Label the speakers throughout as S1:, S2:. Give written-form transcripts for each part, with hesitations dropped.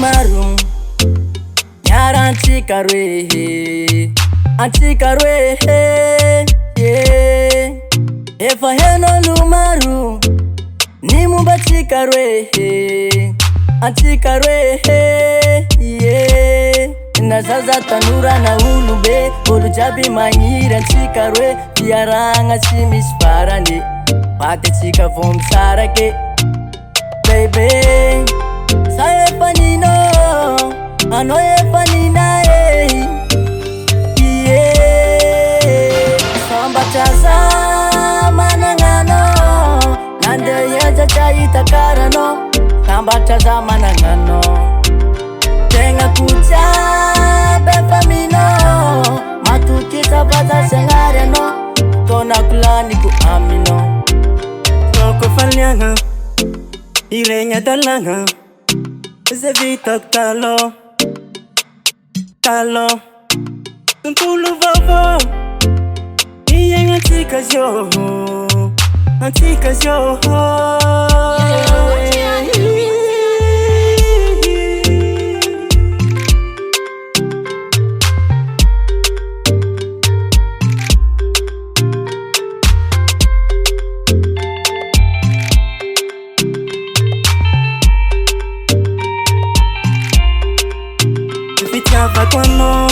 S1: marum Nyara antikarwe yeah. Efa heno lumaru Nimumba chikarwe antikarwe yeah. Nazaza tanura na ulube Olu jabi manyira antikarwe Fiaranga chimisparani Pate chika vom sarake Baby Sae panino Anoye panina yeah. Samba chaza manangano Nande yeja chaita karano Samba chaza manangano Tenga kucha befamino Matukita bata sengareno Tona kulani ku amino
S2: Roko falyanga Irenya dalanga Zevitok talo Tuntulu vovo Iyeng antikas yo Vitava kwano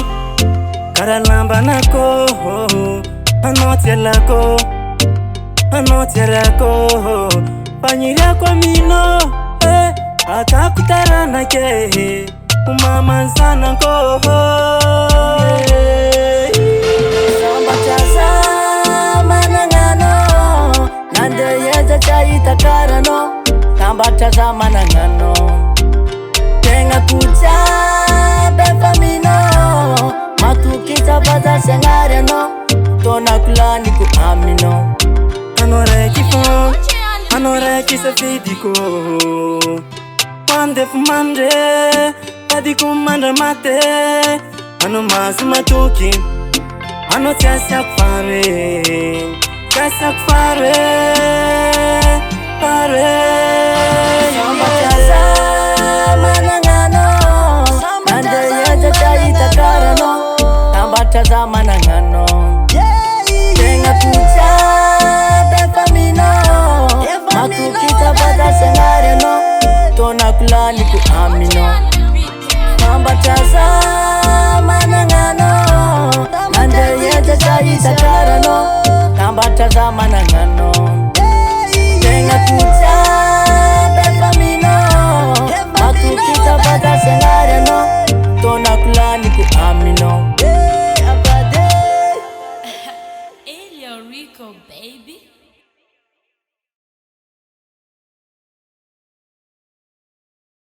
S2: Karalamba nako Anotielako Panyira kwa mino Akakutara nake Umama nsana ko
S1: Samba chaza manangano Nande yeja chaita karano Samba chaza manangano Tenga kucha befamino Matukita bata sengareno Tona kulani ku amino
S2: Anoreki se fidiko Mande fumande Tadiku mande mate Ano masu matuki Ano tiasak fare
S1: Samba chaza manangano Nande yeja chaita karano Samba chaza manangano Tenga kucha befamino Matukita bata sengareno Tona kulani ku amino Samba chaza manangano Nande yeja chaita karano Samba chaza manangano Tenga kucha